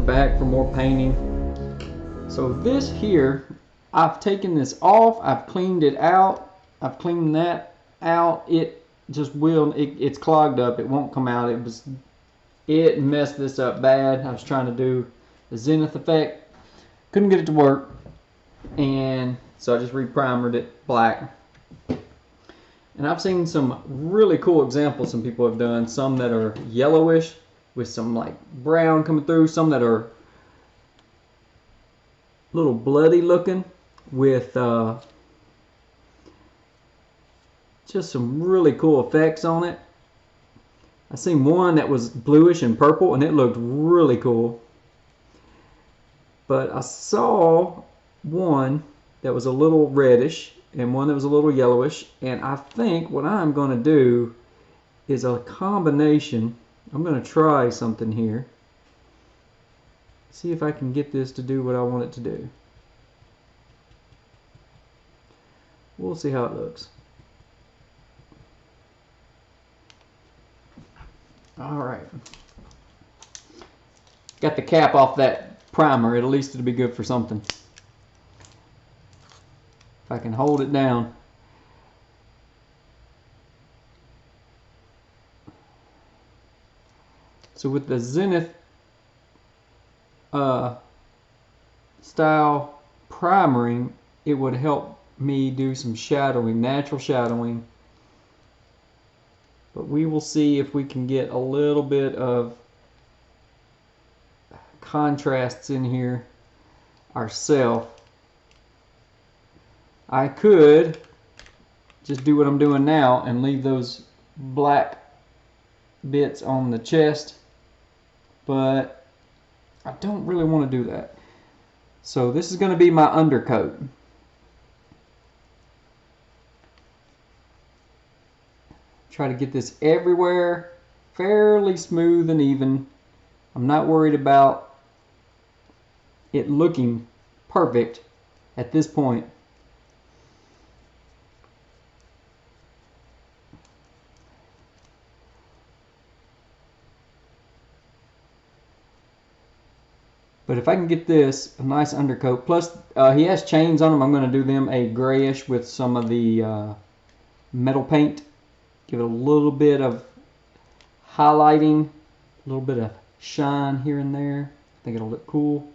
back for more painting. So this here, I've taken this off, I've cleaned it out, I've cleaned that out. It just it's clogged up, it won't come out. It messed this up bad. I was trying to do the zenith effect, couldn't get it to work, and so I just reprimered it black. And I've seen some really cool examples some people have done, some that are yellowish with some like brown coming through, some that are a little bloody looking with just some really cool effects on it. I seen one that was bluish and purple and it looked really cool. But I saw one that was a little reddish and one that was a little yellowish, and I think what I'm going to do is a combination. I'm going to try something here. See if I can get this to do what I want it to do. We'll see how it looks. Alright. Got the cap off that primer. At least it'll be good for something. If I can hold it down. So with the zenith style primering, it would help me do some shadowing, natural shadowing. But we will see if we can get a little bit of contrasts in here ourselves. I could just do what I'm doing now and leave those black bits on the chest, but I don't really want to do that. So this is going to be my undercoat. Try to get this everywhere fairly smooth and even. I'm not worried about it looking perfect at this point. But if I can get this a nice undercoat, plus he has chains on them, I'm going to do them a grayish with some of the metal paint. Give it a little bit of highlighting, a little bit of shine here and there. I think it'll look cool.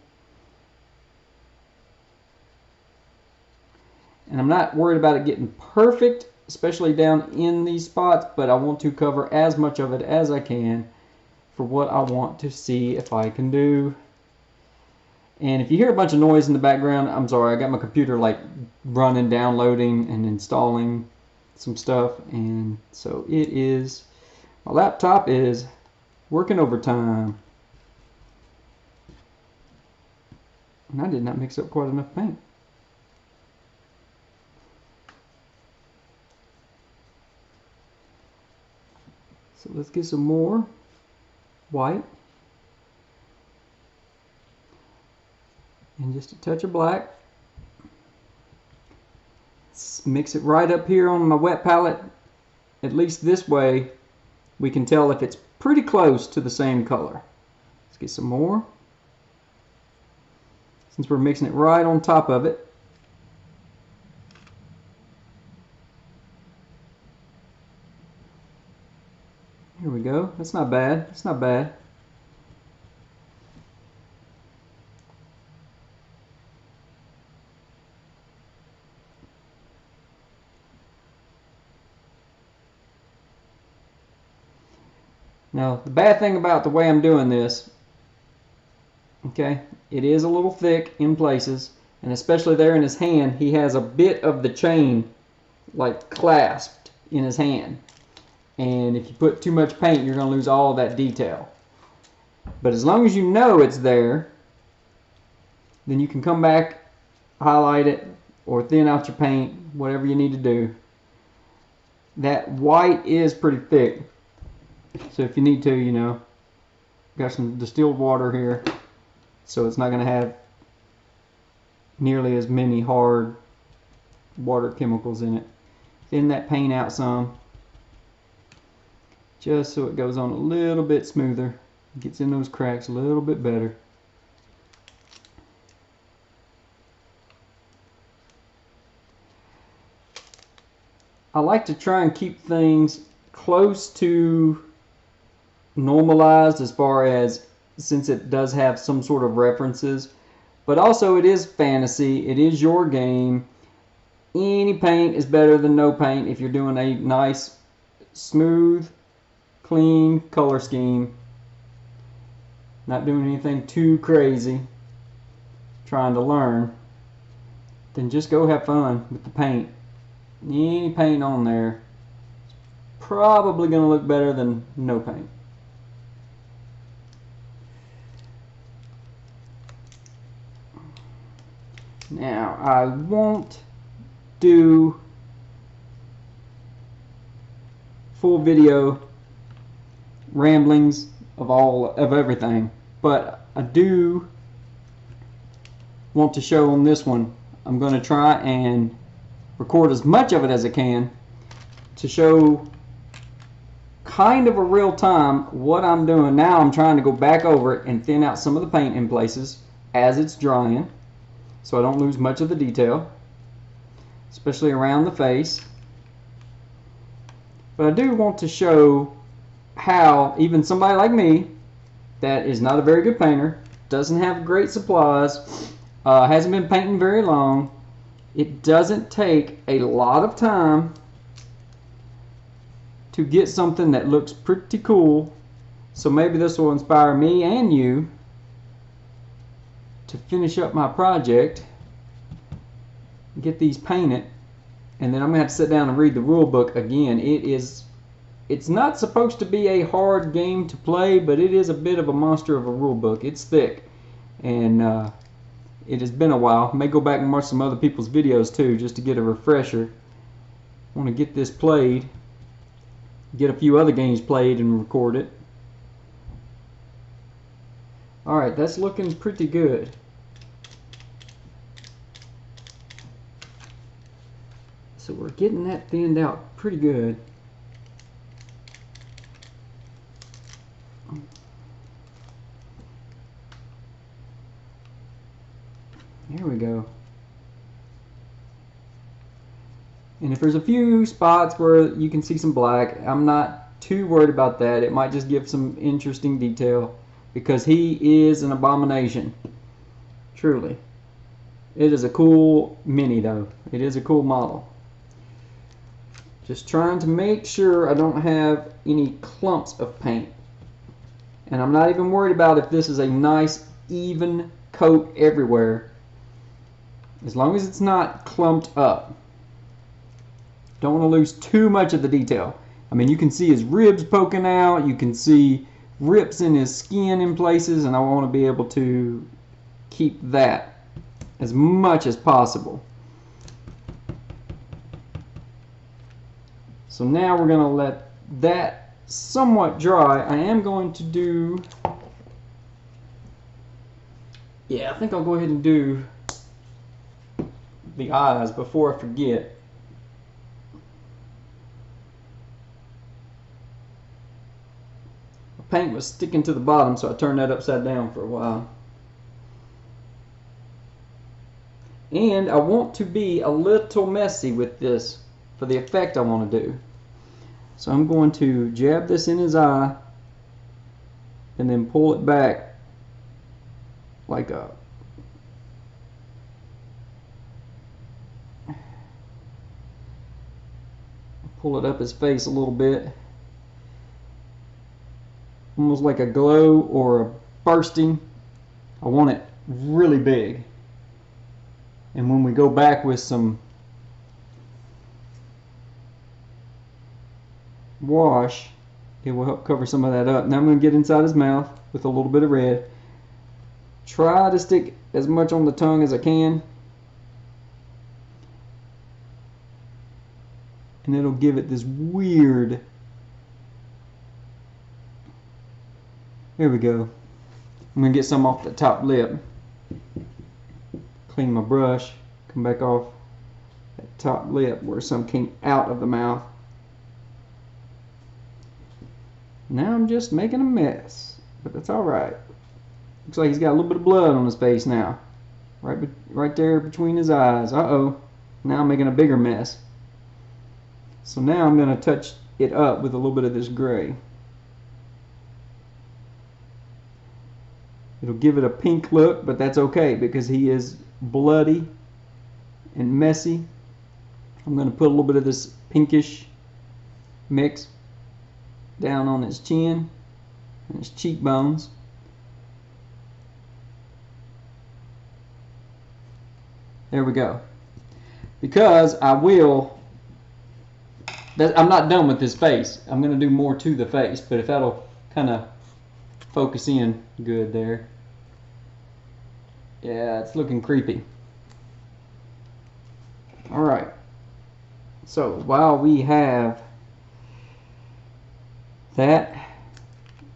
And I'm not worried about it getting perfect, especially down in these spots, but I want to cover as much of it as I can for what I want to see if I can do. And if you hear a bunch of noise in the background, I'm sorry, I got my computer like running, downloading, and installing some stuff, and so it is, my laptop is working overtime. And I did not mix up quite enough paint. So let's get some more white. And just a touch of black. Mix it right up here on my wet palette. At least this way we can tell if it's pretty close to the same color. Let's get some more. Since we're mixing it right on top of it. Here we go. That's not bad. That's not bad. Now, the bad thing about the way I'm doing this, okay, it is a little thick in places, and especially there in his hand, he has a bit of the chain like clasped in his hand. And if you put too much paint, you're going to lose all that detail. But as long as you know it's there, then you can come back, highlight it, or thin out your paint, whatever you need to do. That white is pretty thick. So if you need to, you know, got some distilled water here, so it's not going to have nearly as many hard water chemicals in it. Thin that paint out some, just so it goes on a little bit smoother, gets in those cracks a little bit better. like to try and keep things close to normalized as far as, since it does have some sort of references, but also it is fantasy, it is your game. Any paint is better than no paint if you're doing a nice, smooth, clean color scheme. Not doing anything too crazy, trying to learn. Then just go have fun with the paint. Any paint on there is probably going to look better than no paint. Now I won't do full video ramblings of everything, but I do want to show on this one. I'm going to try and record as much of it as I can to show kind of a real time what I'm doing. Now I'm trying to go back over it and thin out some of the paint in places as it's drying, so I don't lose much of the detail, especially around the face. But I do want to show how even somebody like me that is not a very good painter, doesn't have great supplies, hasn't been painting very long, it doesn't take a lot of time to get something that looks pretty cool. So maybe this will inspire me and you to finish up my project, get these painted, and then I'm going to have to sit down and read the rule book again. It's not supposed to be a hard game to play, but it is a bit of a monster of a rule book. It's thick, and it has been a while. I may go back and watch some other people's videos too, just to get a refresher. I want to get this played, get a few other games played and record it. Alright, that's looking pretty good. So we're getting that thinned out pretty good. There we go. And if there's a few spots where you can see some black, I'm not too worried about that. It might just give some interesting detail, because he is an abomination. Truly. It is a cool mini though. It is a cool model. Just trying to make sure I don't have any clumps of paint. And I'm not even worried about if this is a nice even coat everywhere, as long as it's not clumped up. Don't want to lose too much of the detail. I mean, you can see his ribs poking out, you can see rips in his skin in places, and I want to be able to keep that as much as possible. So now we're going to let that somewhat dry. I am going to do, I think I'll go ahead and do the eyes before I forget. The paint was sticking to the bottom, so I turned that upside down for a while. And I want to be a little messy with this for the effect I want to do. So I'm going to jab this in his eye and then pull it back like a pull it up his face a little bit, almost like a glow or a bursting. I want it really big, and when we go back with some wash, it will help cover some of that up. Now I'm going to get inside his mouth with a little bit of red. Try to stick as much on the tongue as I can, and it'll give it this weird, there we go. I'm going to get some off the top lip. Clean my brush, come back off that top lip where some came out of the mouth. Now I'm just making a mess, but that's alright. Looks like he's got a little bit of blood on his face now. Right there between his eyes. Uh-oh. Now I'm making a bigger mess. So now I'm going to touch it up with a little bit of this gray. It'll give it a pink look, but that's okay because he is bloody and messy. I'm going to put a little bit of this pinkish mix down on his chin and his cheekbones. There we go. Because I'm not done with his face. I'm going to do more to the face, but if that'll kind of focus in good there. Yeah, it's looking creepy. Alright. So while we have that,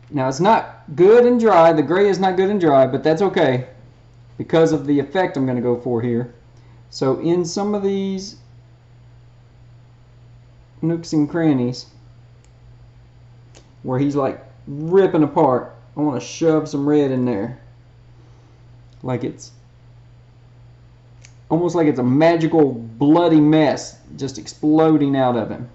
now it's not good and dry. The gray is not good and dry, but that's okay because of the effect I'm going to go for here. So in some of these nooks and crannies where he's like ripping apart, I want to shove some red in there. Like it's almost like it's a magical bloody mess just exploding out of him.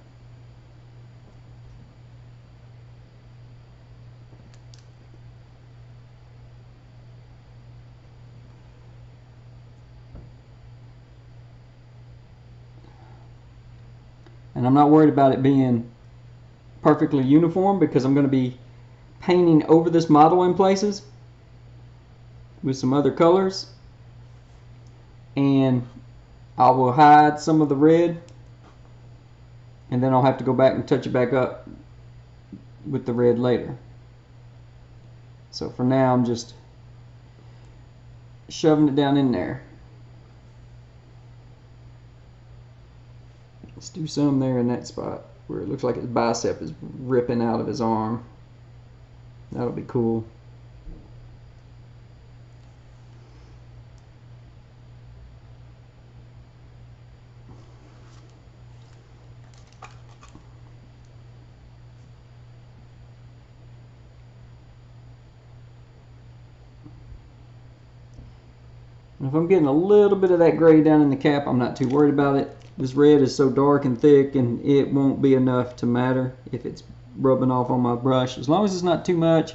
And I'm not worried about it being perfectly uniform because I'm going to be painting over this model in places with some other colors, and I will hide some of the red, and then I'll have to go back and touch it back up with the red later. So for now I'm just shoving it down in there. Let's do some there in that spot where it looks like his bicep is ripping out of his arm. That'll be cool. And if I'm getting a little bit of that gray down in the cap, I'm not too worried about it. This red is so dark and thick, and it won't be enough to matter if it's rubbing off on my brush. As long as it's not too much,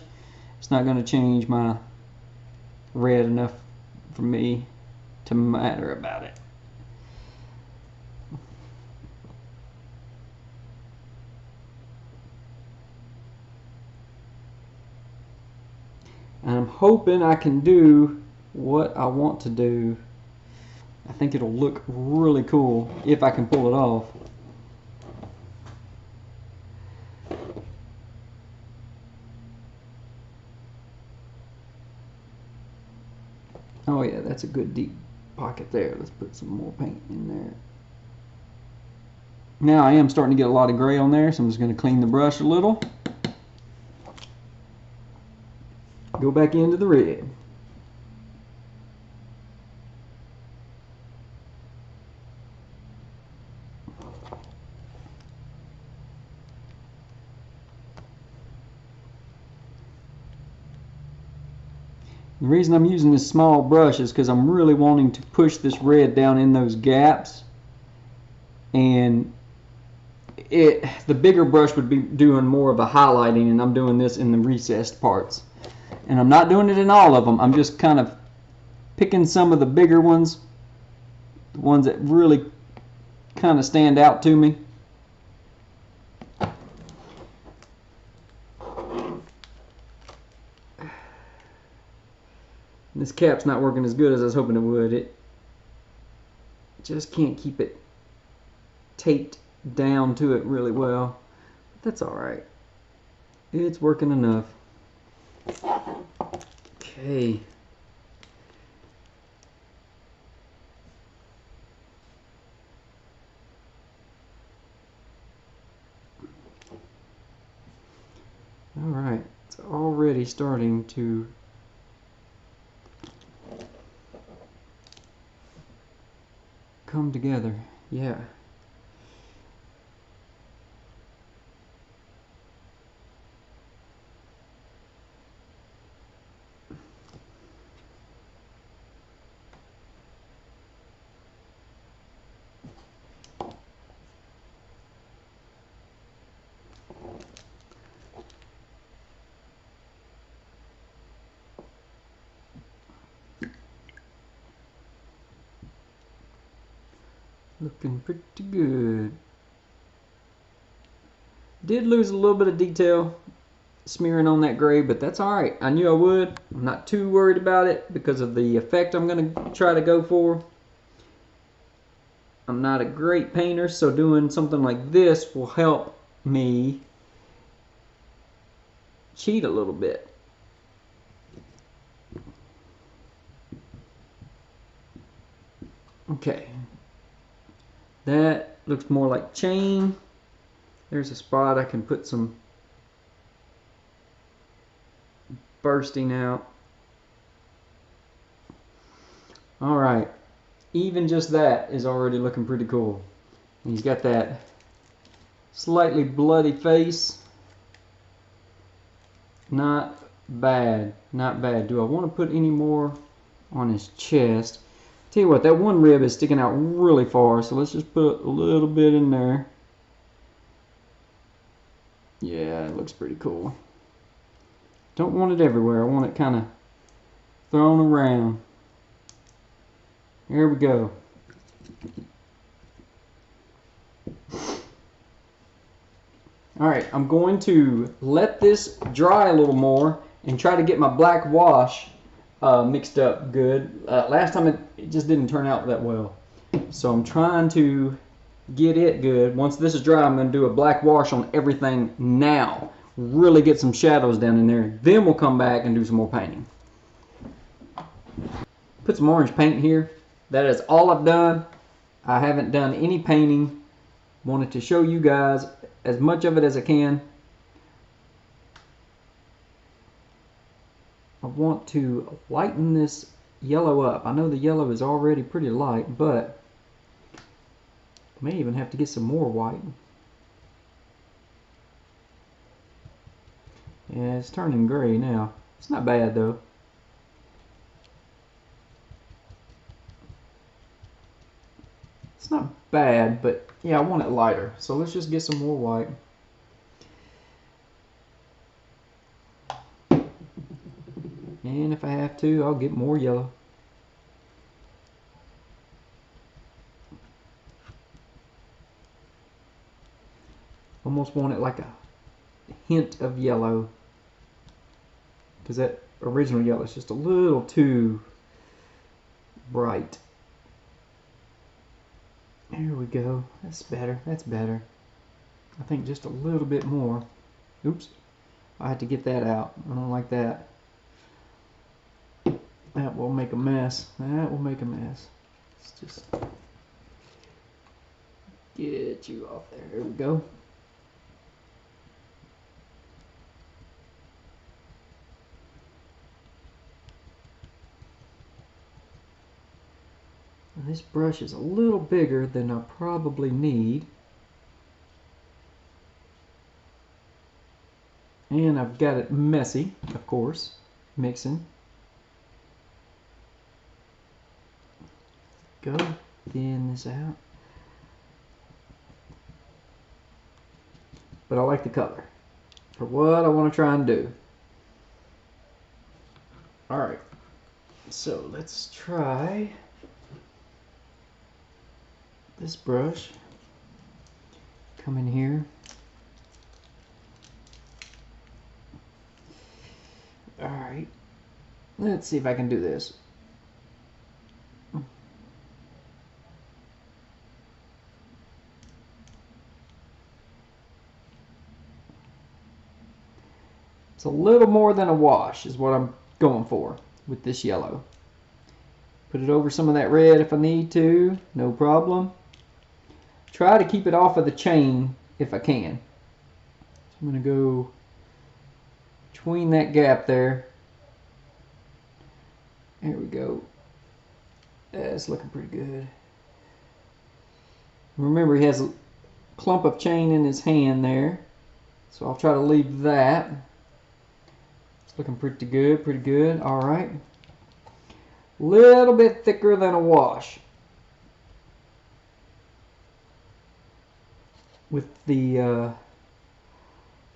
it's not going to change my red enough for me to matter about it. And I'm hoping I can do what I want to do. I think it'll look really cool if I can pull it off. Oh yeah, that's a good deep pocket there. Let's put some more paint in there. Now I am starting to get a lot of gray on there, so I'm just going to clean the brush a little. Go back into the red. The reason I'm using this small brush is because I'm really wanting to push this red down in those gaps, and the bigger brush would be doing more of a highlighting, and I'm doing this in the recessed parts. And I'm not doing it in all of them. I'm just kind of picking some of the bigger ones, the ones that really kind of stand out to me. This cap's not working as good as I was hoping it would. It just can't keep it taped down to it really well. But that's alright. It's working enough. Okay. Alright. It's already starting to come together. Yeah. Looking pretty good. Did lose a little bit of detail smearing on that gray, but that's alright. I knew I would. I'm not too worried about it because of the effect I'm going to try to go for. I'm not a great painter, so doing something like this will help me cheat a little bit. Okay, that looks more like chain. There's a spot I can put some bursting out. Alright, even just that is already looking pretty cool. And he's got that slightly bloody face. Not bad, not bad. Do I want to put any more on his chest? Tell you what, that one rib is sticking out really far, so let's just put a little bit in there. Yeah, it looks pretty cool. Don't want it everywhere. I want it kind of thrown around. Here we go. Alright, I'm going to let this dry a little more and try to get my black wash mixed up good. Last time it just didn't turn out that well. So I'm trying to get it good. Once this is dry, I'm going to do a black wash on everything now. Really get some shadows down in there. Then we'll come back and do some more painting. Put some orange paint here. That is all I've done. I haven't done any painting. Wanted to show you guys as much of it as I can. I want to lighten this yellow up. I know the yellow is already pretty light, but I may even have to get some more white. Yeah, it's turning gray now. It's not bad though. It's not bad, but yeah, I want it lighter. So let's just get some more white. And if I have to, I'll get more yellow. Almost want it like a hint of yellow, because that original yellow is just a little too bright. There we go. That's better. That's better. I think just a little bit more. Oops. I had to get that out. I don't like that. That will make a mess. That will make a mess. Let's just get you off there. There we go. And this brush is a little bigger than I probably need. And I've got it messy, of course, mixing. Go, thin this out. But I like the color for what I want to try and do. Alright, so let's try this brush. Come in here. Alright, let's see if I can do this. It's a little more than a wash is what I'm going for with this yellow. Put it over some of that red if I need to, no problem. Try to keep it off of the chain if I can. So I'm going to go between that gap there. There we go. That's looking pretty good. Remember, he has a clump of chain in his hand there, so I'll try to leave that. It's looking pretty good, pretty good. All right. Little bit thicker than a wash with the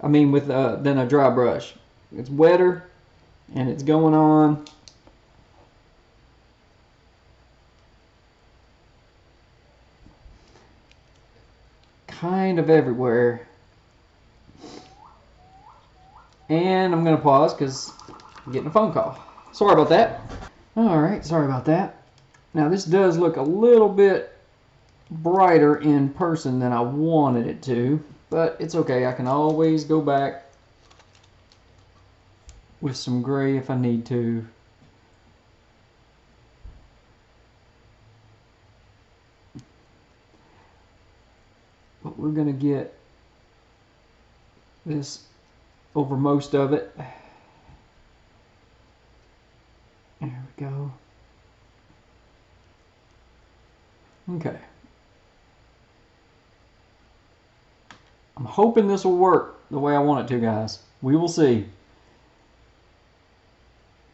than a dry brush. It's wetter and it's going on. kind of everywhere. And I'm going to pause because I'm getting a phone call. Sorry about that. Alright, sorry about that. Now this does look a little bit brighter in person than I wanted it to, but it's okay. I can always go back with some gray if I need to. But we're going to get this over most of it. There we go. Okay. I'm hoping this will work the way I want it to, guys. We will see.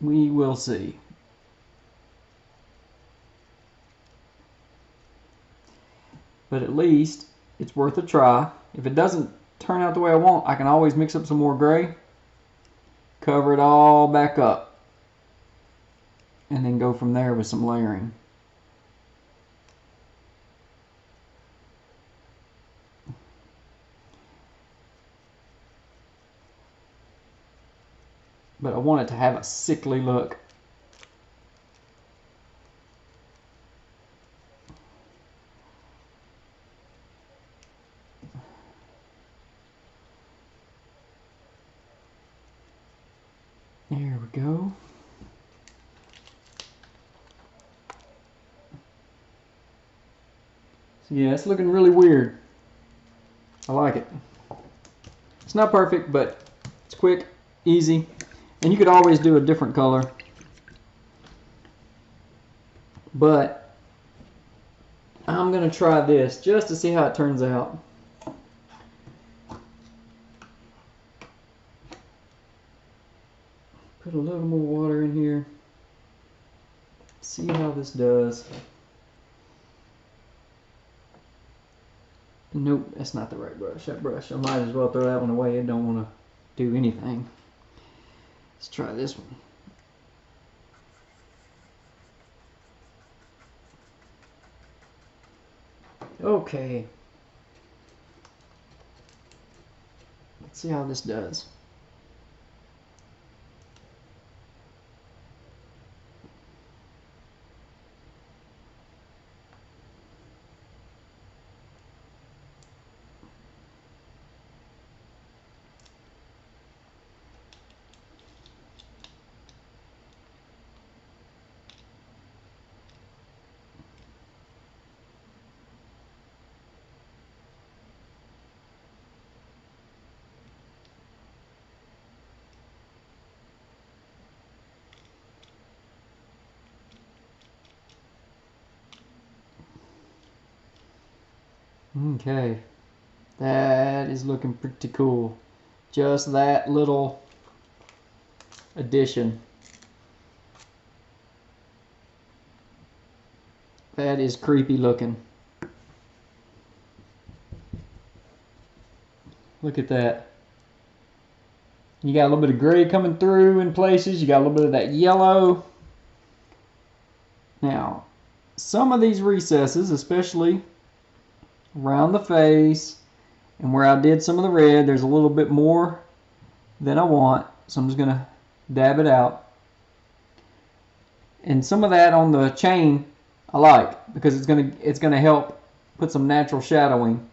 We will see. But at least it's worth a try. If it doesn't turn out the way I want, I can always mix up some more gray, cover it all back up, and then go from there with some layering. But I want it to have a sickly look. There we go. So yeah, it's looking really weird. I like it. It's not perfect, but it's quick, easy, and you could always do a different color. But I'm gonna try this just to see how it turns out. Put a little more water in here. See how this does. Nope, that's not the right brush. That brush, I might as well throw that one away. I don't want to do anything. Let's try this one. Okay. Let's see how this does. Okay, that is looking pretty cool. Just that little addition. That is creepy looking. Look at that. You got a little bit of gray coming through in places. You got a little bit of that yellow. Now, some of these recesses, especially around the face and where I did some of the red, there's a little bit more than I want, so I'm just gonna dab it out. And some of that on the chain I like, because it's gonna help put some natural shadowing.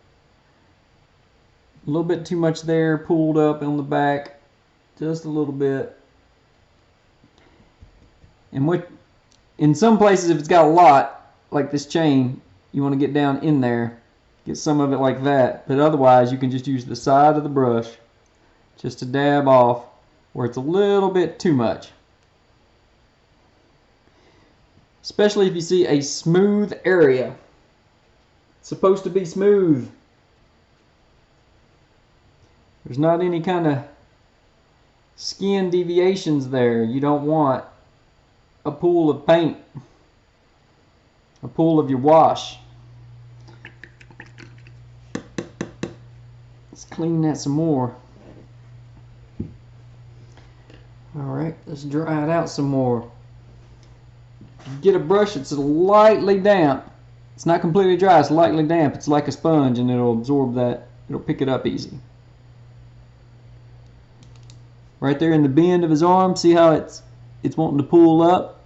A little bit too much there, pulled up on the back, just a little bit. And in some places, if it's got a lot, like this chain, you want to get down in there, get some of it like that. But otherwise, you can just use the side of the brush just to dab off where it's a little bit too much. Especially if you see a smooth area. It's supposed to be smooth. There's not any kind of skin deviations there. You don't want a pool of paint, a pool of your wash. Let's clean that some more. Alright, let's dry it out some more. Get a brush that's lightly damp. It's not completely dry, it's lightly damp. It's like a sponge and it'll absorb that it'll pick it up easy. Right there in the bend of his arm, see how it's wanting to pull up?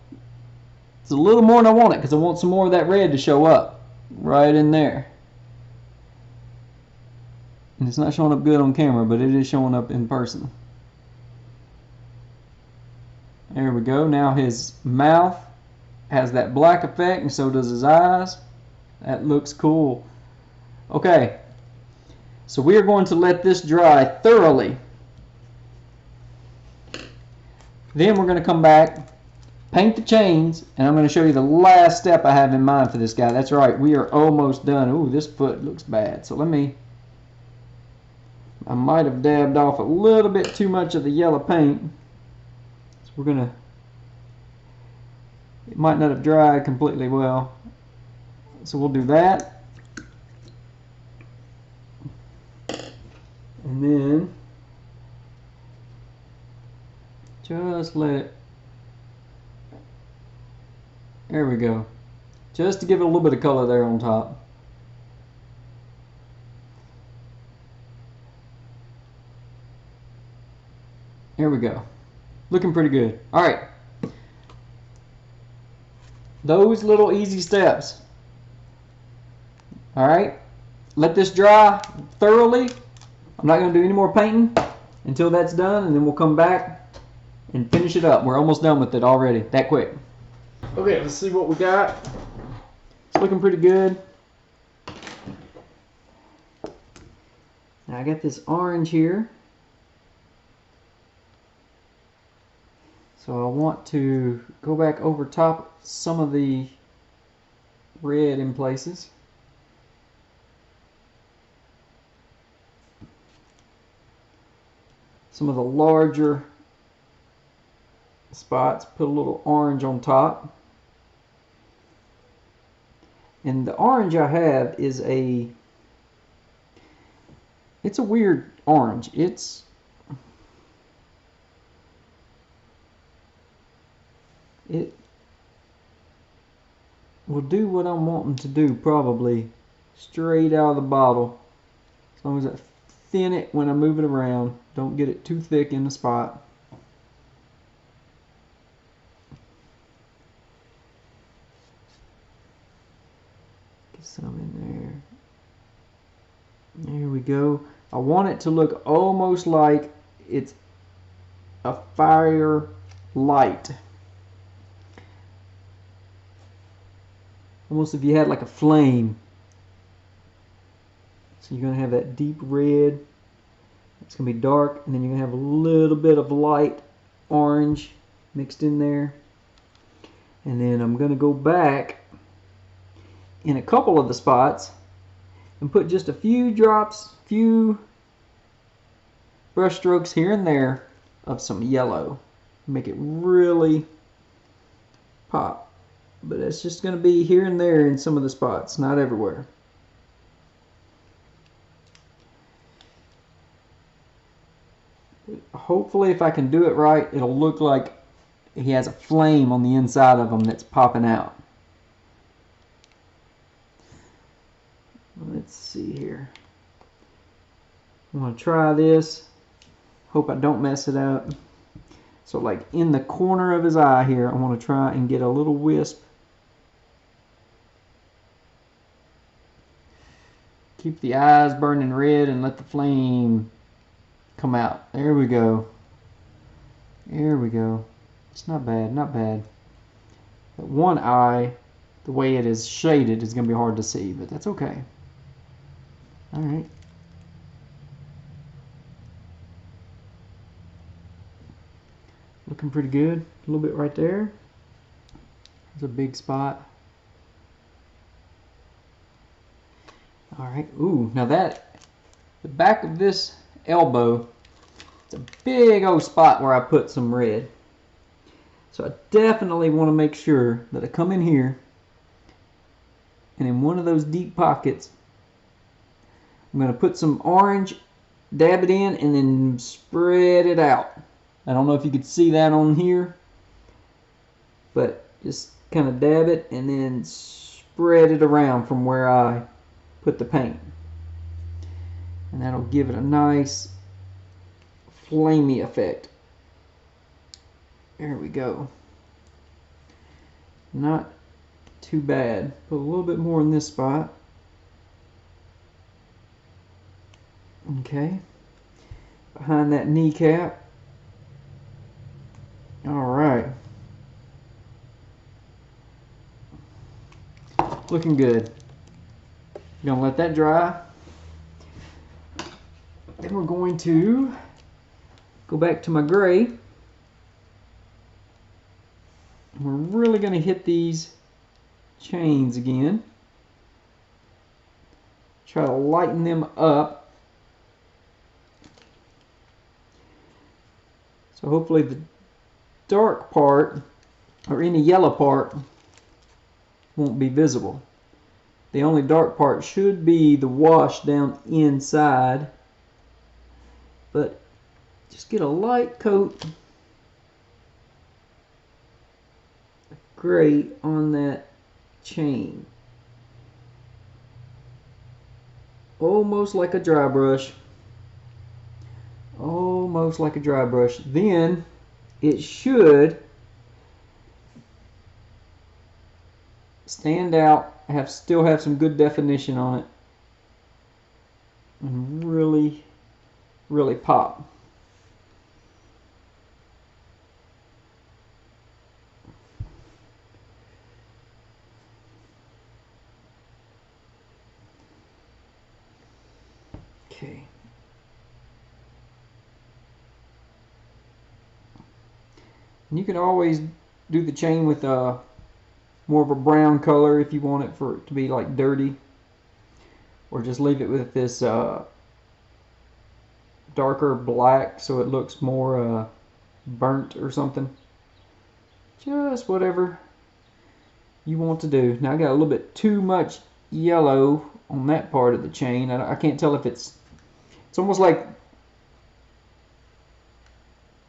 It's a little more than I want it because I want some more of that red to show up right in there. And it's not showing up good on camera, but it is showing up in person. There we go. Now his mouth has that black effect, and so does his eyes. That looks cool. Okay, so we are going to let this dry thoroughly. Then we're going to come back, paint the chains, and I'm going to show you the last step I have in mind for this guy. That's right, we are almost done. Ooh, this foot looks bad. So I might have dabbed off a little bit too much of the yellow paint. So we're going to, it might not have dried completely well. So we'll do that. And then just let it, there we go. Just to give it a little bit of color there on top. There we go. Looking pretty good. All right. Those little easy steps. All right. Let this dry thoroughly. I'm not going to do any more painting until that's done, and then we'll come back and finish it up. We're almost done with it already. That quick. Okay, let's see what we got. It's looking pretty good. Now I got this orange here. So I want to go back over top some of the red in places. Some of the larger spots, put a little orange on top. And the orange I have is it's a weird orange. It will do what I'm wanting to do probably straight out of the bottle, as long as I thin it when I move it around. Don't get it too thick in the spot. Get some in there. There we go. I want it to look almost like it's a fire light. Almost if you had like a flame. So you're going to have that deep red. It's going to be dark, and then you're going to have a little bit of light orange mixed in there. And then I'm going to go back in a couple of the spots and put just a few drops, few brush strokes here and there of some yellow. Make it really pop. But it's just going to be here and there in some of the spots, not everywhere. Hopefully, if I can do it right, it'll look like he has a flame on the inside of him that's popping out. Let's see here. I'm going to try this. Hope I don't mess it up. So like in the corner of his eye here, I want to try and get a little wisp. Keep the eyes burning red and let the flame come out. There we go. There we go. It's not bad, not bad. That one eye, the way it is shaded, is going to be hard to see, but that's okay. All right. Looking pretty good. A little bit right there. There's a big spot. All right. Ooh, now that, the back of this elbow, it's a big old spot where I put some red. So I definitely want to make sure that I come in here and in one of those deep pockets, I'm going to put some orange, dab it in, and then spread it out. I don't know if you could see that on here, but just kind of dab it and then spread it around from where I put the paint. and that'll give it a nice flamey effect. There we go. Not too bad. Put a little bit more in this spot. Okay. Behind that kneecap. Alright. Looking good. Gonna let that dry. Then we're going to go back to my gray. We're really going to hit these chains again. Try to lighten them up. So hopefully the dark part or any yellow part won't be visible. The only dark part should be the wash down inside. But just get a light coat of gray on that chain. Almost like a dry brush. Almost like a dry brush. Then it should stand out, still have some good definition on it, and really pop. Okay. And you can always do the chain with more of a brown color if you want it for it to be like dirty, or just leave it with this darker black so it looks more burnt or something. Just whatever you want to do. Now I got a little bit too much yellow on that part of the chain. I can't tell if it's almost like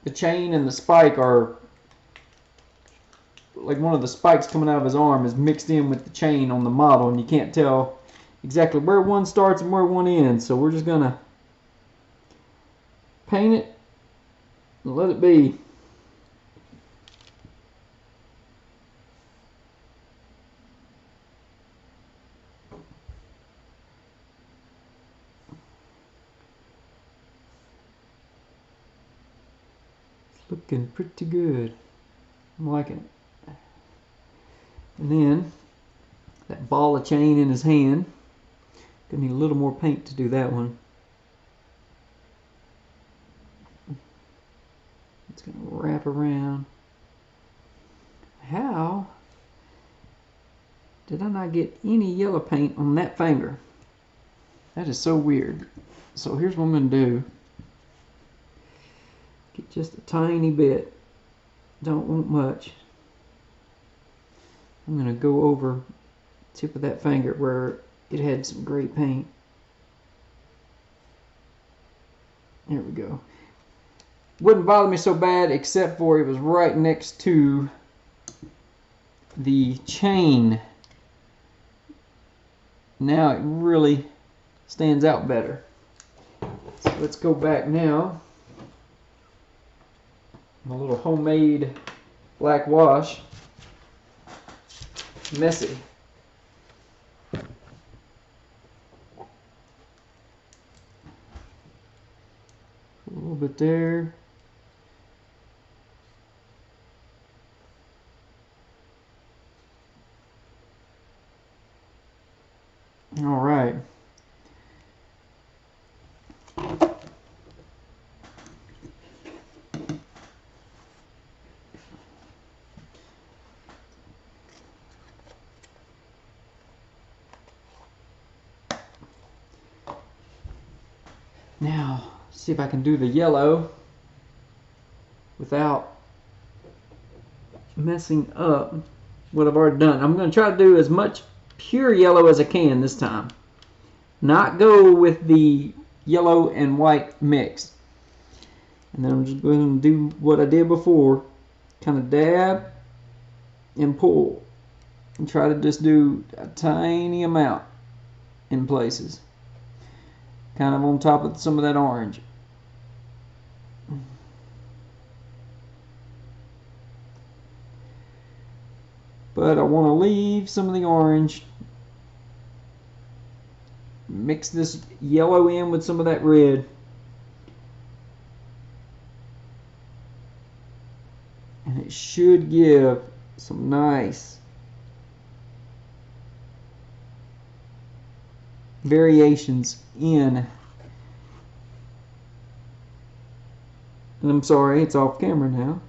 the chain and the spike are like one of the spikes coming out of his arm is mixed in with the chain on the model, and you can't tell exactly where one starts and where one ends. So we're just gonna paint it and let it be. It's looking pretty good. I'm liking it. And then that ball of chain in his hand. Gonna need a little more paint to do that one. It's gonna wrap around. How did I not get any yellow paint on that finger? That is so weird. So here's what I'm gonna do. Get just a tiny bit. Don't want much. I'm gonna go over the tip of that finger where it had some gray paint. There we go. Wouldn't bother me so bad except for it was right next to the chain. Now it really stands out better. So let's go back now. My little homemade black wash. Messy. A little bit there. All right. Now, see if I can do the yellow without messing up what I've already done. I'm going to try to do as much pure yellow as I can this time. Not go with the yellow and white mix. And then I'm just going to do what I did before. Kind of dab and pull. And try to just do a tiny amount in places. kind of on top of some of that orange. But I want to leave some of the orange. Mix this yellow in with some of that red. And it should give some nice variations in. And I'm sorry, it's off camera now.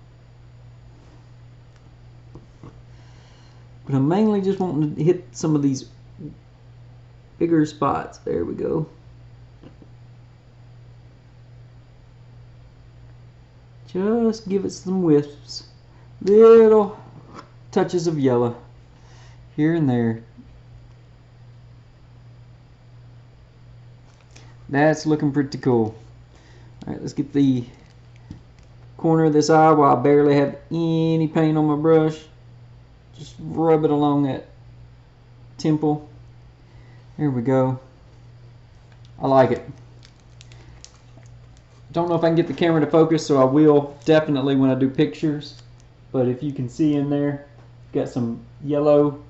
But I'm mainly just wanting to hit some of these bigger spots. There we go. Just give it some wisps. Little touches of yellow here and there. That's looking pretty cool. Alright, let's get the corner of this eye while I barely have any paint on my brush. Just rub it along that temple. There we go. I like it. Don't know if I can get the camera to focus, so I will definitely when I do pictures. But if you can see in there, got some yellow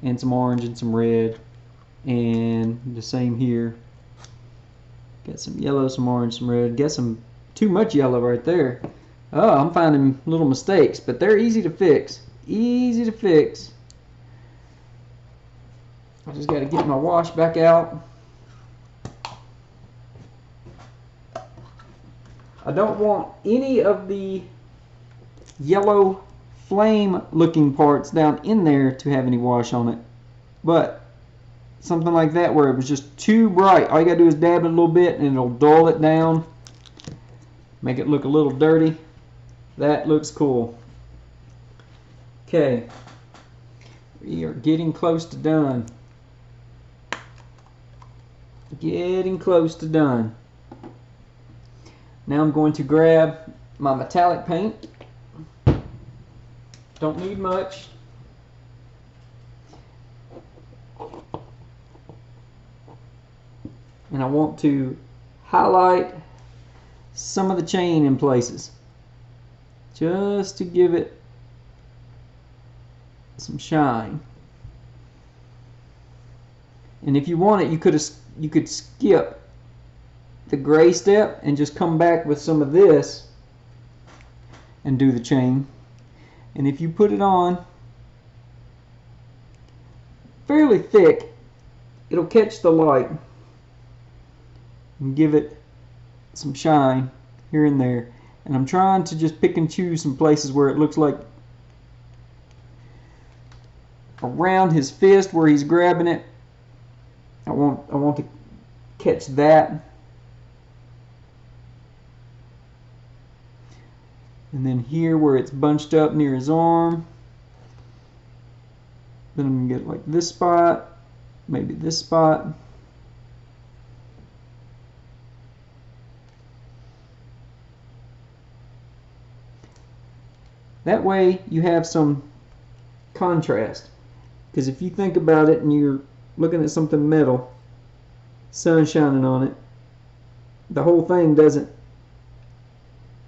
and some orange and some red. And the same here. Got some yellow, some orange, some red. Got some too much yellow right there. Oh, I'm finding little mistakes, but they're easy to fix. Easy to fix. I just got to get my wash back out. I don't want any of the yellow flame looking parts down in there to have any wash on it. But something like that where it was just too bright, all you gotta do is dab it a little bit and it'll dull it down, make it look a little dirty. That looks cool. Okay, we are getting close to done. Getting close to done. Now I'm going to grab my metallic paint. Don't need much. And I want to highlight some of the chain in places, just to give it some shine. And if you want it, you could skip the gray step and just come back with some of this and do the chain. And if you put it on fairly thick, it'll catch the light and give it some shine here and there. And I'm trying to just pick and choose some places where it looks like around his fist where he's grabbing it. I want to catch that. And then here where it's bunched up near his arm. Then I'm going to get like this spot, maybe this spot. That way you have some contrast. Because if you think about it and you're looking at something metal, sun shining on it, the whole thing doesn't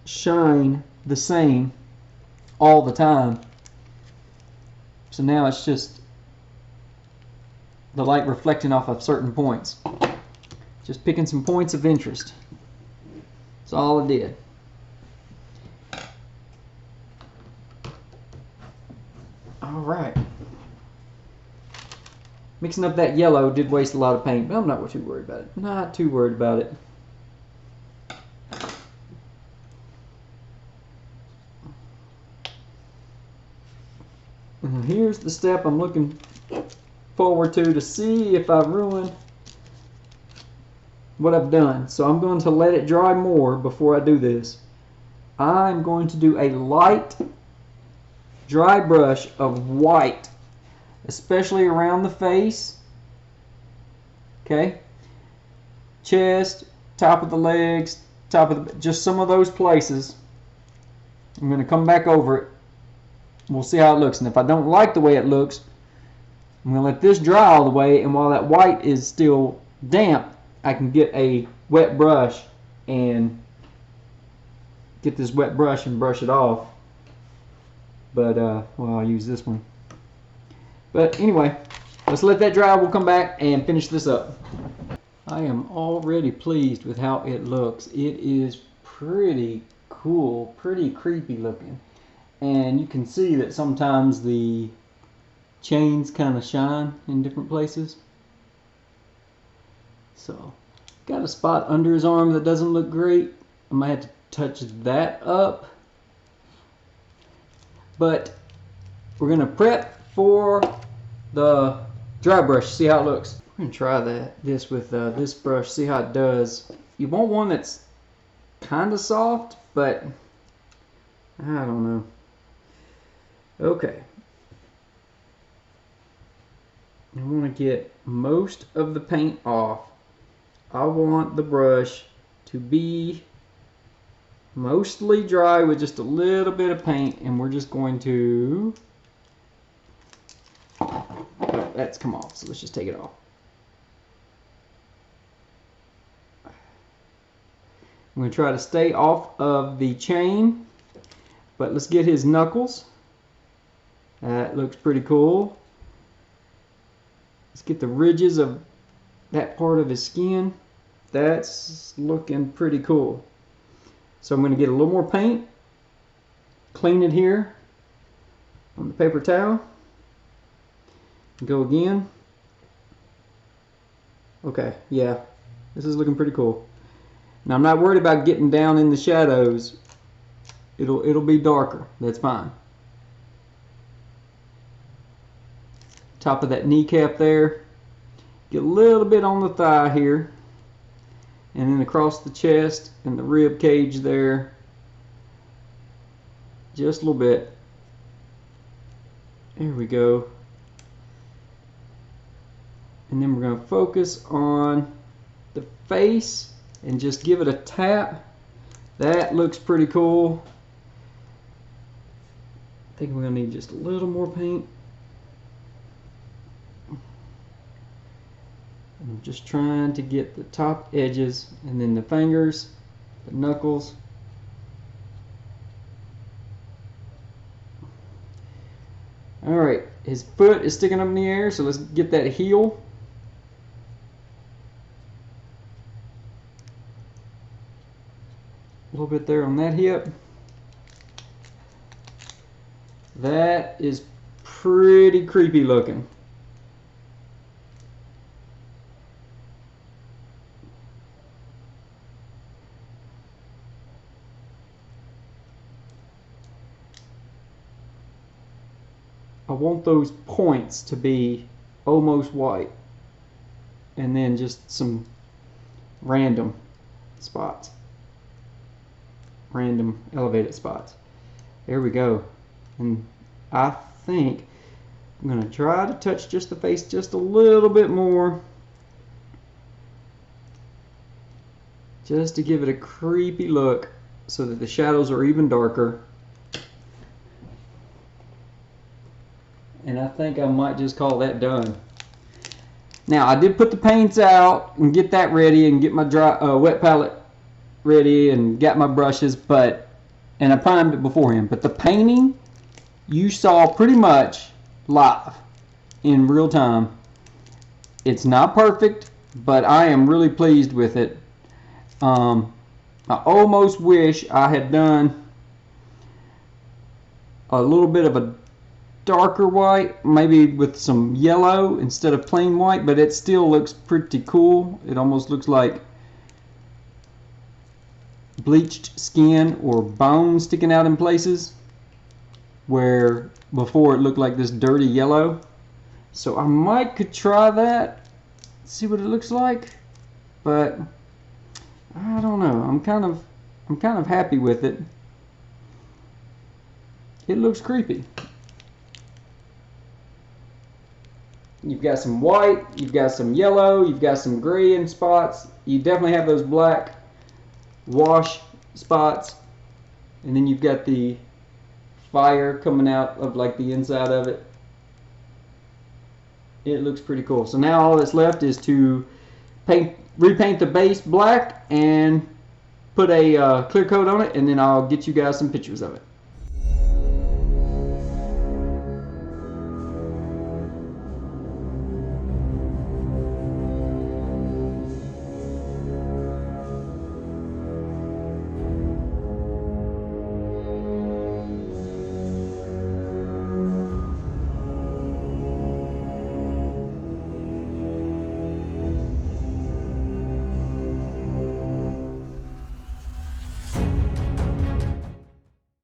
shine the same all the time. So now it's just the light reflecting off of certain points. Just picking some points of interest. That's all I did. Alright. Mixing up that yellow did waste a lot of paint, but I'm not too worried about it. Not too worried about it. And here's the step I'm looking forward to see if I've ruined what I've done. So I'm going to let it dry more before I do this. I'm going to do a light dry brush of white, especially around the face, okay, chest, top of the legs, top of the, just some of those places. I'm going to come back over it. We'll see how it looks, and if I don't like the way it looks, I'm going to let this dry all the way, and while that white is still damp, I can get a wet brush and get this wet brush and brush it off. But well, I'll use this one. But anyway, let's let that dry. We'll come back and finish this up. I am already pleased with how it looks. It is pretty cool, pretty creepy looking. And you can see that sometimes the chains kind of shine in different places. So, got a spot under his arm that doesn't look great. I might have to touch that up. But we're going to prep for the dry brush, see how it looks. I'm going to try this with this brush, see how it does. You want one that's kind of soft, but I don't know. Okay. I want to get most of the paint off. I want the brush to be mostly dry with just a little bit of paint, and we're just going to, oh, that's come off, so let's just take it off. I'm going to try to stay off of the chain, but let's get his knuckles. That looks pretty cool. Let's get the ridges of that part of his skin. That's looking pretty cool. So I'm going to get a little more paint, clean it here on the paper towel, go again. Okay, yeah, this is looking pretty cool. Now I'm not worried about getting down in the shadows. It'll be darker. That's fine. Top of that kneecap there. Get a little bit on the thigh here. And then across the chest and the rib cage there. Just a little bit. There we go. And then we're going to focus on the face and just give it a tap. That looks pretty cool. I think we're going to need just a little more paint. I'm just trying to get the top edges and then the fingers, the knuckles. Alright, his foot is sticking up in the air, so let's get that heel. A little bit there on that hip. That is pretty creepy looking. I want those points to be almost white, and then just some random spots, random elevated spots. There we go. And I think I'm going to try to touch just the face just a little bit more, just to give it a creepy look so that the shadows are even darker. And I think I might just call that done. Now I did put the paints out and get that ready and get my wet palette ready and got my brushes, and I primed it beforehand. But the painting you saw pretty much live in real time. It's not perfect, but I am really pleased with it. I almost wish I had done a little bit of a darker white, maybe with some yellow instead of plain white, but it still looks pretty cool. It almost looks like bleached skin or bone sticking out in places where before it looked like this dirty yellow. So I might could try that, see what it looks like, but I don't know. I'm kind of happy with it. It looks creepy. You've got some white, you've got some yellow, you've got some gray in spots. You definitely have those black wash spots. And then you've got the fire coming out of like the inside of it. It looks pretty cool. So now all that's left is to paint repaint the base black and put a clear coat on it, and then I'll get you guys some pictures of it.